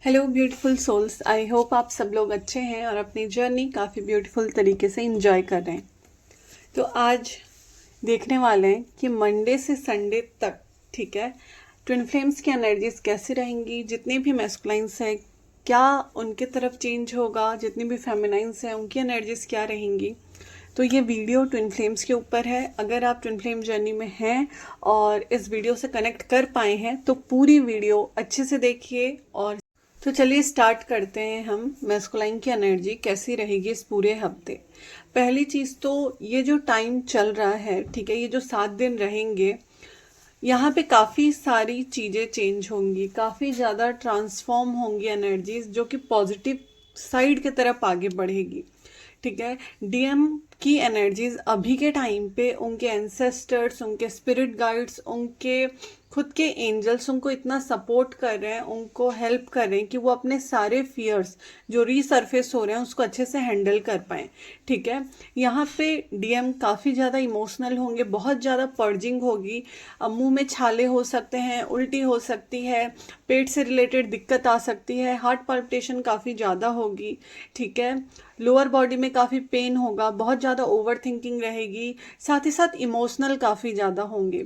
Hello beautiful souls. I hope आप सब लोग अच्छे हैं और अपनी जर्नी काफ़ी ब्यूटीफुल तरीके से इंजॉय कर रहे हैं। तो आज देखने वाले हैं कि मंडे से संडे तक, ठीक है, ट्विन फ्लेम्स की एनर्जीज कैसी रहेंगी। जितने भी मैस्कुलाइंस हैं क्या उनके तरफ चेंज होगा, जितने भी फेमिनाइंस हैं उनकी एनर्जीज क्या रहेंगी। तो ये वीडियो ट्विन फ्लेम्स के ऊपर है। अगर आप ट्विन फ्लेम जर्नी में हैं और इस वीडियो से कनेक्ट कर पाए हैं तो पूरी वीडियो अच्छे से देखिए। और तो चलिए स्टार्ट करते हैं हम। मैस्कुलाइन की एनर्जी कैसी रहेगी इस पूरे हफ्ते। पहली चीज़ तो ये जो टाइम चल रहा है, ठीक है, ये जो 7 दिन रहेंगे, यहाँ पे काफ़ी सारी चीज़ें चेंज होंगी, काफ़ी ज़्यादा ट्रांसफॉर्म होंगी एनर्जीज, जो कि पॉजिटिव साइड की तरफ आगे बढ़ेगी। ठीक है, डीएम की एनर्जीज अभी के टाइम पे उनके एंसेस्टर्स, उनके स्पिरिट गाइड्स, उनके खुद के एंजल्स उनको इतना सपोर्ट कर रहे हैं, उनको हेल्प कर रहे हैं कि वो अपने सारे फियर्स जो रीसरफेस हो रहे हैं उसको अच्छे से हैंडल कर पाएँ। ठीक है, यहाँ पे डीएम काफ़ी ज़्यादा इमोशनल होंगे, बहुत ज़्यादा पर्जिंग होगी, मुंह में छाले हो सकते हैं, उल्टी हो सकती है, पेट से रिलेटेड दिक्कत आ सकती है, हार्ट पल्पिटेशन काफ़ी ज़्यादा होगी। ठीक है, लोअर बॉडी में काफ़ी पेन होगा, बहुत ज़्यादा ओवर थिंकिंग रहेगी, साथ ही साथ इमोशनल काफ़ी ज़्यादा होंगे।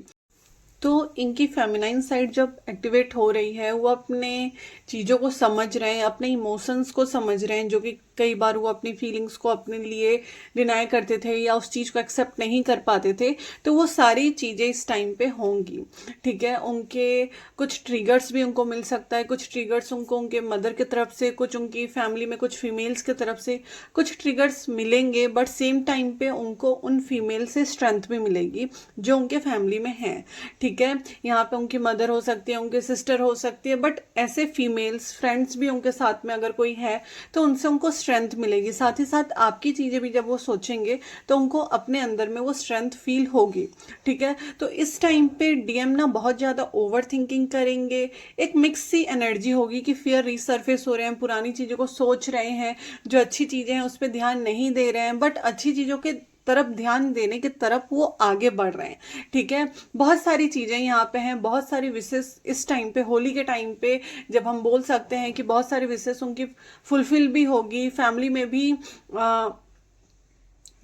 तो इनकी फेमिनाइन साइड जब एक्टिवेट हो रही है, वो अपने चीज़ों को समझ रहे हैं, अपने इमोशंस को समझ रहे हैं, जो कि कई बार वो अपनी फीलिंग्स को अपने लिए डिनाई करते थे या उस चीज़ को एक्सेप्ट नहीं कर पाते थे। तो वो सारी चीज़ें इस टाइम पे होंगी। ठीक है, उनके कुछ ट्रिगर्स भी उनको मिल सकता है, कुछ ट्रिगर्स उनको उनके मदर की तरफ से, कुछ उनकी फैमिली में कुछ फीमेल्स की तरफ से कुछ ट्रिगर्स मिलेंगे, बट सेम टाइम पे उनको उन फीमेल से स्ट्रेंथ भी मिलेगी जो उनके फैमिली में है। ठीक है, यहाँ पे उनकी मदर हो सकती है, उनकी सिस्टर हो सकती है, बट ऐसे फीमेल्स फ्रेंड्स भी उनके साथ में अगर कोई है तो उनसे उनको स्ट्रेंथ मिलेगी। साथ ही साथ आपकी चीज़ें भी जब वो सोचेंगे तो उनको अपने अंदर में वो स्ट्रेंथ फील होगी। ठीक है, तो इस टाइम पे डीएम ना बहुत ज़्यादा ओवर थिंकिंग करेंगे, एक मिक्स सी एनर्जी होगी कि फियर रिसर्फेस हो रहे हैं, पुरानी चीज़ों को सोच रहे हैं, जो अच्छी चीज़ें हैं उस पर ध्यान नहीं दे रहे हैं, बट अच्छी चीज़ों के तरफ ध्यान देने की तरफ वो आगे बढ़ रहे हैं। ठीक है, बहुत सारी चीज़ें यहाँ पे हैं, बहुत सारी विशेष इस टाइम पे, होली के टाइम पे जब हम बोल सकते हैं कि बहुत सारी विशेष उनकी फुलफिल भी होगी, फैमिली में भी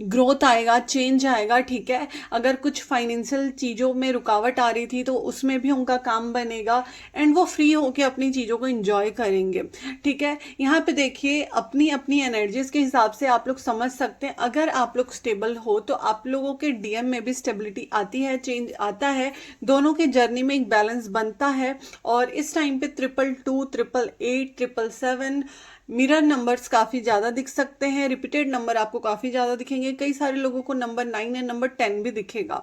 ग्रोथ आएगा, चेंज आएगा। ठीक है, अगर कुछ फाइनेंशियल चीज़ों में रुकावट आ रही थी तो उसमें भी उनका काम बनेगा एंड वो फ्री होके अपनी चीज़ों को एंजॉय करेंगे। ठीक है, यहाँ पे देखिए अपनी अपनी एनर्जीज के हिसाब से आप लोग समझ सकते हैं। अगर आप लोग स्टेबल हो तो आप लोगों के डीएम में भी स्टेबिलिटी आती है, चेंज आता है, दोनों के जर्नी में एक बैलेंस बनता है। और इस टाइम पे 222, 888, 777 मिरर नंबर्स काफ़ी ज़्यादा दिख सकते हैं, रिपीटेड नंबर आपको काफ़ी ज़्यादा दिखेंगे, कई सारे लोगों को नंबर 9 या नंबर 10 भी दिखेगा।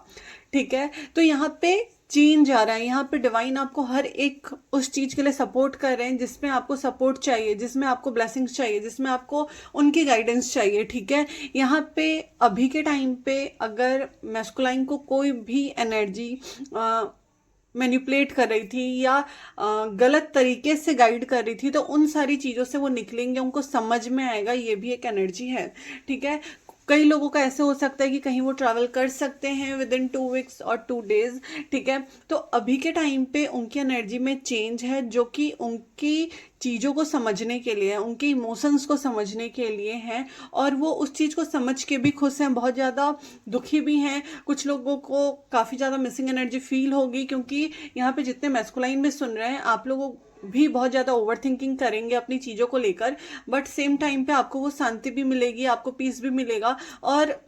ठीक है, तो यहाँ पे चेंज आ रहा है, यहाँ पे डिवाइन आपको हर एक उस चीज़ के लिए सपोर्ट कर रहे हैं जिसमें आपको सपोर्ट चाहिए, जिसमें आपको ब्लेसिंग्स चाहिए, जिसमें आपको उनकी गाइडेंस चाहिए। ठीक है, यहाँ पे अभी के टाइम पे अगर मैस्कुलाइन को कोई भी एनर्जी मैनिपुलेट कर रही थी या गलत तरीके से गाइड कर रही थी तो उन सारी चीज़ों से वो निकलेंगे, उनको समझ में आएगा, ये भी एक एनर्जी है। ठीक है, कई लोगों का ऐसे हो सकता है कि कहीं वो ट्रैवल कर सकते हैं विद इन 2 वीक्स और 2 डेज। ठीक है, तो अभी के टाइम पे उनकी एनर्जी में चेंज है, जो कि उनकी चीज़ों को समझने के लिए, उनके इमोशंस को समझने के लिए हैं, और वो उस चीज़ को समझ के भी खुश हैं, बहुत ज़्यादा दुखी भी हैं। कुछ लोगों को काफ़ी ज़्यादा मिसिंग एनर्जी फील होगी, क्योंकि यहाँ पे जितने मैस्कुलाइन में सुन रहे हैं आप लोगों भी बहुत ज़्यादा ओवर थिंकिंग करेंगे अपनी चीज़ों को लेकर, बट सेम टाइम पे आपको वो शांति भी मिलेगी, आपको पीस भी मिलेगा और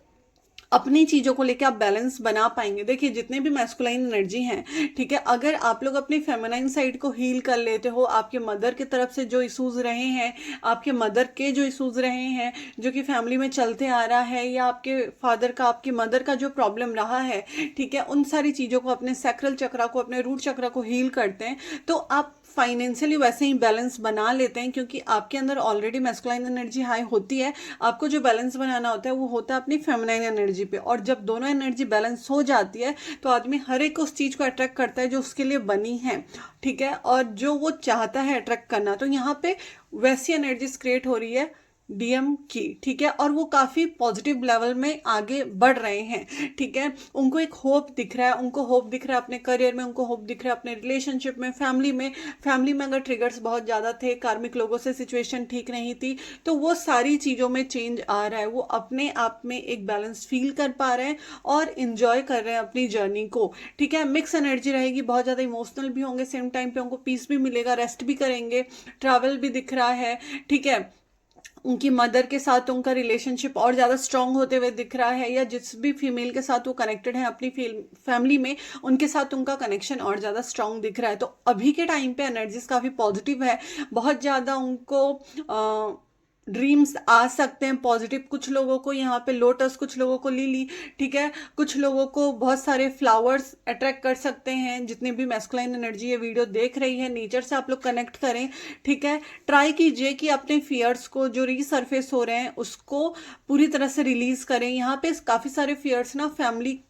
अपनी चीज़ों को लेकर आप बैलेंस बना पाएंगे। देखिए जितने भी मैस्कुलाइन एनर्जी हैं, ठीक है, अगर आप लोग अपनी फेमिनाइन साइड को हील कर लेते हो, आपके मदर की तरफ से जो इश्यूज रहे हैं, आपके मदर के जो इश्यूज रहे हैं जो कि फैमिली में चलते आ रहा है, या आपके फादर का, आपकी मदर का जो प्रॉब्लम रहा है, ठीक है, उन सारी चीज़ों को, अपने सैक्रल चक्रा को, अपने रूट चक्रा को हील करते हैं तो आप फाइनेंशियली वैसे ही बैलेंस बना लेते हैं, क्योंकि आपके अंदर ऑलरेडी मैस्कुलाइन एनर्जी हाई होती है। आपको जो बैलेंस बनाना होता है वो होता है अपनी फेमिनाइन एनर्जी पे, और जब दोनों एनर्जी बैलेंस हो जाती है तो आदमी हर एक उस चीज़ को अट्रैक्ट करता है जो उसके लिए बनी है। ठीक है, और जो वो चाहता है अट्रैक्ट करना, तो यहाँ पे वैसी एनर्जीज क्रिएट हो रही है डीएम की, ठीक है, और वो काफ़ी पॉजिटिव लेवल में आगे बढ़ रहे हैं, ठीक है। उनको एक होप दिख रहा है, उनको होप दिख रहा है अपने करियर में, उनको होप दिख रहा है अपने रिलेशनशिप में, फैमिली में अगर ट्रिगर्स बहुत ज़्यादा थे, कार्मिक लोगों से सिचुएशन ठीक नहीं थी, तो वो सारी चीज़ों में चेंज आ रहा है। वो अपने आप में एक बैलेंस फील कर पा रहे हैं और इंजॉय कर रहे हैं अपनी जर्नी को, ठीक है। मिक्स एनर्जी रहेगी, बहुत ज़्यादा इमोशनल भी होंगे, सेम टाइम पे उनको पीस भी मिलेगा, रेस्ट भी करेंगे, ट्रैवल भी दिख रहा है, ठीक है। उनकी मदर के साथ उनका रिलेशनशिप और ज़्यादा स्ट्रांग होते हुए दिख रहा है, या जिस भी फीमेल के साथ वो कनेक्टेड है अपनी फैमिली में, उनके साथ उनका कनेक्शन और ज़्यादा स्ट्रांग दिख रहा है। तो अभी के टाइम पे एनर्जीज काफ़ी पॉजिटिव है, बहुत ज़्यादा उनको ड्रीम्स आ सकते हैं पॉजिटिव। कुछ लोगों को यहाँ पे लोटस, कुछ लोगों को लिली, ठीक है, कुछ लोगों को बहुत सारे फ्लावर्स अट्रैक्ट कर सकते हैं। जितनी भी मैस्कुलाइन एनर्जी ये वीडियो देख रही है, नेचर से आप लोग कनेक्ट करें, ठीक है। ट्राई कीजिए कि अपने फियर्स को जो रीसरफेस हो रहे हैं उसको पूरी तरह से रिलीज करें। यहाँ पे काफ़ी सारे फियर्स ना फैमिली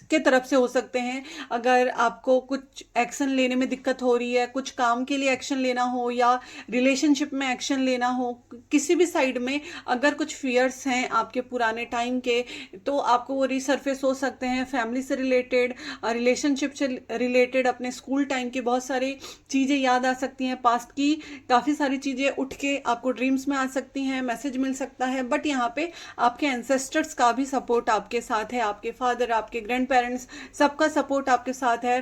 के तरफ से हो सकते हैं। अगर आपको कुछ एक्शन लेने में दिक्कत हो रही है, कुछ काम के लिए एक्शन लेना हो या रिलेशनशिप में एक्शन लेना हो, किसी भी साइड में अगर कुछ फियर्स हैं आपके पुराने टाइम के, तो आपको वो रिसरफेस हो सकते हैं। फैमिली से रिलेटेड, रिलेशनशिप से रिलेटेड, अपने स्कूल टाइम की बहुत सारी चीज़ें याद आ सकती हैं, पास्ट की काफ़ी सारी चीज़ें उठ के आपको ड्रीम्स में आ सकती हैं, मैसेज मिल सकता है। बट यहाँ पे आपके एंसेस्टर्स का भी सपोर्ट आपके साथ है, आपके फादर, आपके ग्रैंड पेरेंट्स, सबका सपोर्ट आपके साथ है।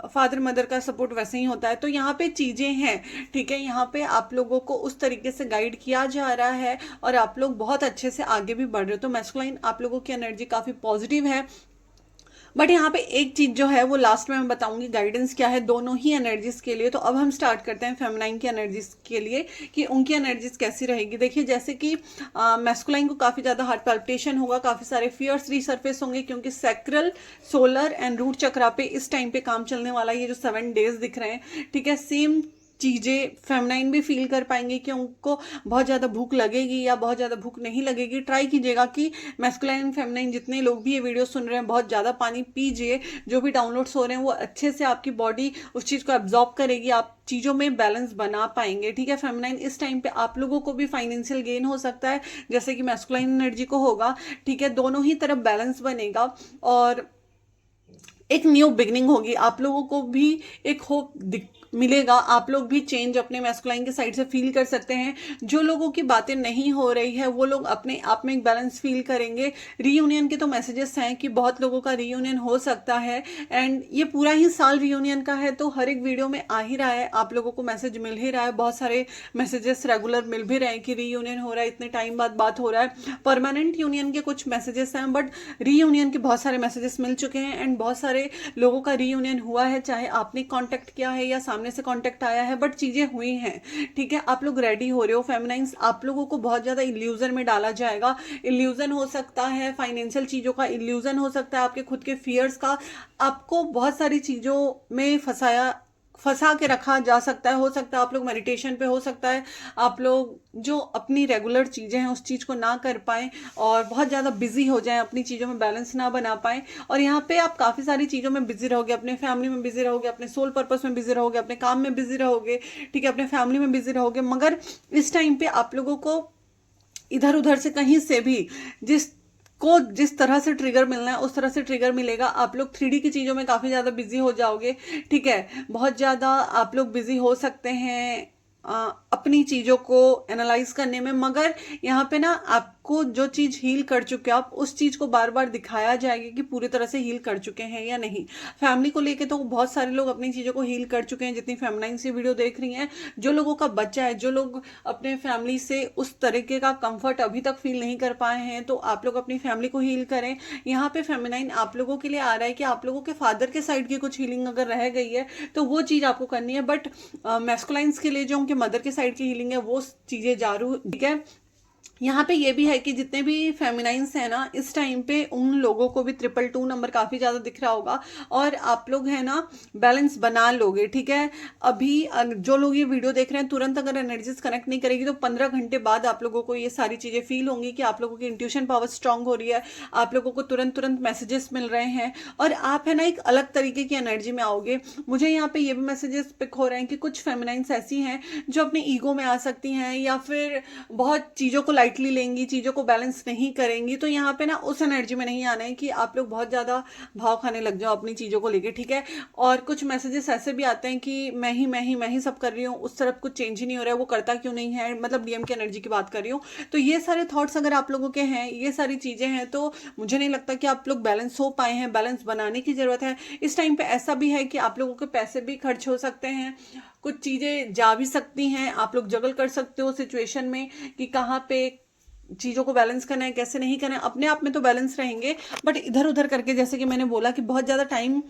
फादर मदर का सपोर्ट वैसे ही होता है। तो यहाँ पे चीज़ें हैं, ठीक है। यहाँ पे आप लोगों को उस तरीके से गाइड किया जा रहा है और आप लोग बहुत अच्छे से आगे भी बढ़ रहे हो। तो मैस्कुलाइन आप लोगों की एनर्जी काफ़ी पॉजिटिव है। बट यहाँ पे एक चीज जो है वो लास्ट में मैं बताऊंगी गाइडेंस क्या है दोनों ही एनर्जीज के लिए। तो अब हम स्टार्ट करते हैं फेमिनाइन की एनर्जीज के लिए कि उनकी एनर्जीज कैसी रहेगी। देखिए, जैसे कि मैस्कुलाइन को काफी ज्यादा हार्ट पैल्पिटेशन होगा, काफी सारे फियर्स रीसरफेस होंगे, क्योंकि सैक्रल, सोलर एंड रूट चक्रा पे इस टाइम पे काम चलने वाला है। ये जो 7 डेज दिख रहे हैं, ठीक है, सेम चीज़ें फेमिनाइन भी फील कर पाएंगे कि उनको बहुत ज़्यादा भूख लगेगी या बहुत ज़्यादा भूख नहीं लगेगी। ट्राई कीजिएगा कि मैस्कुलाइन फेमिनाइन जितने लोग भी ये वीडियो सुन रहे हैं बहुत ज़्यादा पानी पीजिए। जो भी डाउनलोड्स हो रहे हैं वो अच्छे से आपकी बॉडी उस चीज़ को एब्जॉर्ब करेगी, आप चीज़ों में बैलेंस बना पाएंगे, ठीक है। फेमिनाइन इस टाइम पे आप लोगों को भी फाइनेंशियल गेन हो सकता है जैसे कि मैस्कुलाइन एनर्जी को होगा, ठीक है। दोनों ही तरफ बैलेंस बनेगा और एक न्यू बिगनिंग होगी। आप लोगों को भी एक होप मिलेगा, आप लोग भी चेंज अपने मैस्कुलाइन के साइड से फील कर सकते हैं। जो लोगों की बातें नहीं हो रही है वो लोग अपने आप में एक बैलेंस फील करेंगे। रीयूनियन के तो मैसेजेस हैं कि बहुत लोगों का रीयूनियन हो सकता है, एंड ये पूरा ही साल रीयूनियन का है, तो हर एक वीडियो में आ ही रहा है, आप लोगों को मैसेज मिल ही रहा है। बहुत सारे मैसेजेस रेगुलर मिल भी रहे हैं कि रीयूनियन हो रहा है, इतने टाइम बाद बात हो रहा है। परमानेंट यूनियन के कुछ मैसेजेस हैं, बट रीयूनियन के बहुत सारे मैसेजेस मिल चुके हैं एंड बहुत सारे लोगों का रीयूनियन हुआ है, चाहे आपने कांटेक्ट किया है या सामने से कांटेक्ट आया है, बट चीजें हुई हैं, ठीक है। आप लोग रेडी हो रहे हो। फेमिनाइंस आप लोगों को बहुत ज्यादा इल्यूजन में डाला जाएगा। इल्यूजन हो सकता है फाइनेंशियल चीजों का, इल्यूजन हो सकता है आपके खुद के फियर्स का। आपको बहुत सारी चीजों में फंसा के रखा जा सकता है। हो सकता है आप लोग मेडिटेशन पे, हो सकता है आप लोग जो अपनी रेगुलर चीज़ें हैं उस चीज़ को ना कर पाएं और बहुत ज़्यादा बिजी हो जाएं, अपनी चीज़ों में बैलेंस ना बना पाएं। और यहाँ पे आप काफ़ी सारी चीज़ों में बिजी रहोगे, अपने फैमिली में बिजी रहोगे, अपने सोल पर्पस में बिजी रहोगे, अपने काम में बिजी रहोगे, ठीक है, अपने फैमिली में बिजी रहोगे। मगर इस टाइम पे आप लोगों को इधर उधर से कहीं से भी जिस तरह से ट्रिगर मिलना है उस तरह से ट्रिगर मिलेगा। आप लोग 3D की चीज़ों में काफ़ी ज़्यादा बिजी हो जाओगे, ठीक है। बहुत ज़्यादा आप लोग बिजी हो सकते हैं अपनी चीज़ों को एनालाइज करने में। मगर यहाँ पे ना आपको जो चीज़ हील कर चुके हो, आप उस चीज़ को बार बार दिखाया जाएगा कि पूरी तरह से हील कर चुके हैं या नहीं। फैमिली को लेके तो बहुत सारे लोग अपनी चीज़ों को हील कर चुके हैं, जितनी फेमिनाइन से वीडियो देख रही हैं। जो लोगों का बच्चा है, जो लोग अपने फैमिली से उस तरीके का कंफर्ट अभी तक फील नहीं कर पाए हैं, तो आप लोग अपनी फैमिली को हील करें। यहाँ पे फेमिनाइन आप लोगों के लिए आ रहा है कि आप लोगों के फादर के साइड की कुछ हीलिंग अगर रह गई है तो वो चीज़ आपको करनी है। बट मैस्कुलाइंस के लिए जो उनके मदर के साइड की हीलिंग है वो चीज़ें जारू, ठीक है। यहाँ पे ये भी है कि जितने भी फेमिनाइंस हैं ना, इस टाइम पे उन लोगों को भी 222 नंबर काफ़ी ज़्यादा दिख रहा होगा और आप लोग हैं ना बैलेंस बना लोगे, ठीक है। अभी जो लोग ये वीडियो देख रहे हैं, तुरंत अगर एनर्जीज कनेक्ट नहीं करेगी तो 15 घंटे बाद आप लोगों को ये सारी चीज़ें फील होंगी कि आप लोगों की इंट्यूशन पावर स्ट्रांग हो रही है, आप लोगों को तुरंत तुरंत मैसेजेस मिल रहे हैं और आप है ना एक अलग तरीके की एनर्जी में आओगे। मुझे यहाँ पे ये भी मैसेजेस पिक हो रहे हैं कि कुछ फेमिनाइंस ऐसी हैं जो अपने ईगो में आ सकती हैं या फिर बहुत चीज़ों को लाइटली लेंगी, चीज़ों को बैलेंस नहीं करेंगी। तो यहाँ पे ना उस एनर्जी में नहीं आना है कि आप लोग बहुत ज़्यादा भाव खाने लग जाओ अपनी चीज़ों को लेके, ठीक है। और कुछ मैसेजेस ऐसे भी आते हैं कि मैं ही सब कर रही हूँ, उस तरफ कुछ चेंज ही नहीं हो रहा है, वो करता क्यों नहीं है, मतलब डीएम की एनर्जी की बात कर रही हूँ। तो ये सारे थॉट्स अगर आप लोगों के हैं, ये सारी चीज़ें हैं, तो मुझे नहीं लगता कि आप लोग बैलेंस हो पाए हैं। बैलेंस बनाने की ज़रूरत है। इस टाइम पे ऐसा भी है कि आप लोगों के पैसे भी खर्च हो सकते हैं, कुछ चीज़ें जा भी सकती हैं, आप लोग जगल कर सकते हो सिचुएशन में कि कहाँ पे चीज़ों को बैलेंस करना है, कैसे नहीं करना है। अपने आप में तो बैलेंस रहेंगे, बट इधर उधर करके, जैसे कि मैंने बोला कि बहुत ज़्यादा टाइम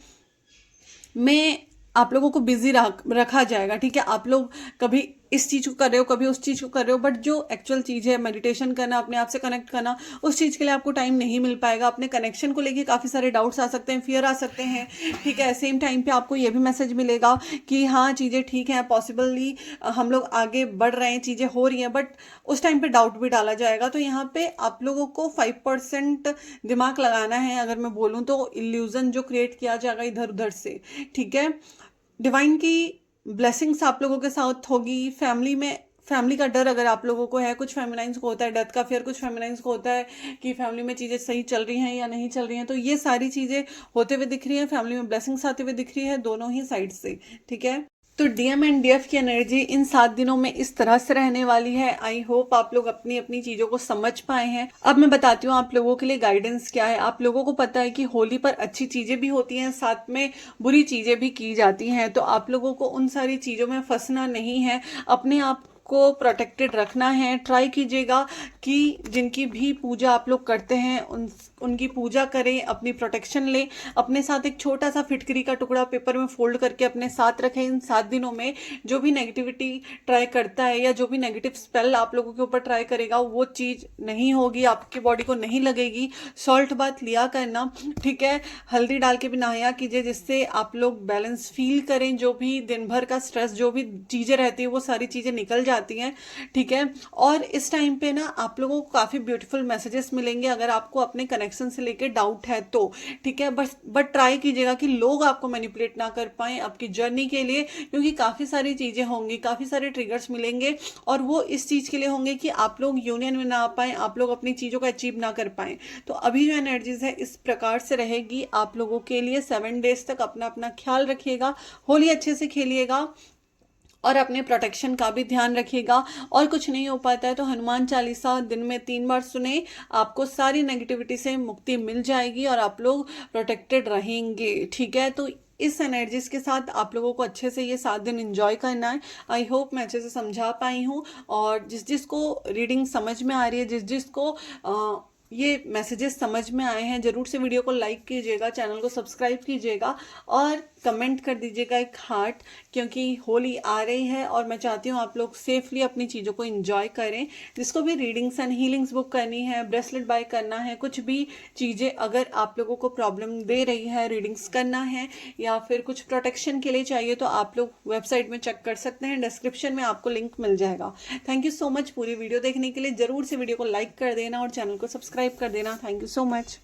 में आप लोगों को बिजी रखा जाएगा, ठीक है। आप लोग कभी इस चीज़ को कर रहे हो, कभी उस चीज़ को कर रहे हो, बट जो एक्चुअल चीज़ है मेडिटेशन करना, अपने आप से कनेक्ट करना, उस चीज़ के लिए आपको टाइम नहीं मिल पाएगा। अपने कनेक्शन को लेके काफ़ी सारे डाउट्स आ सकते हैं, फियर आ सकते हैं, ठीक है। सेम टाइम पे आपको ये भी मैसेज मिलेगा कि हाँ चीज़ें ठीक हैं, पॉसिबली हम लोग आगे बढ़ रहे हैं, चीज़ें हो रही हैं, बट उस टाइम पे डाउट भी डाला जाएगा। तो यहाँ पे आप लोगों को 5% दिमाग लगाना है, अगर मैं बोलूँ तो इल्यूजन जो क्रिएट किया जाएगा इधर उधर से, ठीक है। डिवाइन की ब्लेसिंग्स आप लोगों के साथ होगी। फैमिली में फैमिली का डर अगर आप लोगों को है, कुछ फेमिनाइंस को होता है डेथ का फियर, कुछ फेमिनाइंस को होता है कि फैमिली में चीज़ें सही चल रही हैं या नहीं चल रही हैं, तो ये सारी चीज़ें होते हुए दिख रही हैं। फैमिली में ब्लेसिंग्स आते हुए दिख रही है दोनों ही साइड से, ठीक है। तो डीएम एंड डीएफ की एनर्जी इन 7 दिनों में इस तरह से रहने वाली है। आई होप आप लोग अपनी अपनी चीजों को समझ पाए हैं। अब मैं बताती हूँ आप लोगों के लिए गाइडेंस क्या है। आप लोगों को पता है कि होली पर अच्छी चीजें भी होती हैं, साथ में बुरी चीजें भी की जाती हैं, तो आप लोगों को उन सारी चीजों में फंसना नहीं है, अपने आप को प्रोटेक्टेड रखना है। ट्राई कीजिएगा कि जिनकी भी पूजा आप लोग करते हैं उनकी पूजा करें, अपनी प्रोटेक्शन लें। अपने साथ एक छोटा सा फिटकरी का टुकड़ा पेपर में फोल्ड करके अपने साथ रखें। इन 7 दिनों में जो भी नेगेटिविटी ट्राई करता है या जो भी नेगेटिव स्पेल आप लोगों के ऊपर ट्राई करेगा, वो चीज़ नहीं होगी, आपकी बॉडी को नहीं लगेगी। सॉल्ट बाथ लिया करना, ठीक है। हल्दी डाल के भी नहाया कीजिए, जिससे आप लोग बैलेंस फील करें। जो भी दिन भर का स्ट्रेस, जो भी चीज़ें रहती है, वो सारी चीज़ें निकल जाती हैं, ठीक है। और इस टाइम पे ना आप लोगों को काफ़ी ब्यूटीफुल मैसेजेस मिलेंगे अगर आपको अपने कनेक्शन से लेके डाउट है तो, ठीक है। बट ट्राई कीजिएगा कि लोग आपको मैनिपुलेट ना कर पाएं आपकी जर्नी के लिए, क्योंकि काफ़ी सारी चीज़ें होंगी, काफ़ी सारे ट्रिगर्स मिलेंगे और वो इस चीज़ के लिए होंगे कि आप लोग यूनियन में ना आ पाएँ, आप लोग अपनी चीज़ों को अचीव ना कर पाएँ। तो अभी जो एनर्जीज है इस प्रकार से रहेगी आप लोगों के लिए। 7 डेज तक अपना अपना ख्याल रखिएगा, होली अच्छे से खेलिएगा और अपने प्रोटेक्शन का भी ध्यान रखिएगा। और कुछ नहीं हो पाता है तो हनुमान चालीसा दिन में 3 बार सुने, आपको सारी नेगेटिविटी से मुक्ति मिल जाएगी और आप लोग प्रोटेक्टेड रहेंगे, ठीक है। तो इस एनर्जीज के साथ आप लोगों को अच्छे से ये 7 दिन एंजॉय करना है। आई होप मैं अच्छे से समझा पाई हूँ, और जिस जिसको रीडिंग समझ में आ रही है, जिस जिसको ये मैसेजेस समझ में आए हैं, ज़रूर से वीडियो को लाइक कीजिएगा, चैनल को सब्सक्राइब कीजिएगा और कमेंट कर दीजिएगा एक हार्ट, क्योंकि होली आ रही है और मैं चाहती हूँ आप लोग सेफली अपनी चीज़ों को एंजॉय करें। जिसको भी रीडिंग्स एंड हीलिंग्स बुक करनी है, ब्रेसलेट बाय करना है, कुछ भी चीज़ें अगर आप लोगों को प्रॉब्लम दे रही है, रीडिंग्स करना है या फिर कुछ प्रोटेक्शन के लिए चाहिए, तो आप लोग वेबसाइट में चेक कर सकते हैं, डिस्क्रिप्शन में आपको लिंक मिल जाएगा। थैंक यू सो मच पूरी वीडियो देखने के लिए। ज़रूर से वीडियो को लाइक कर देना और चैनल को सब्सक्राइब कर देना। Thank you so much.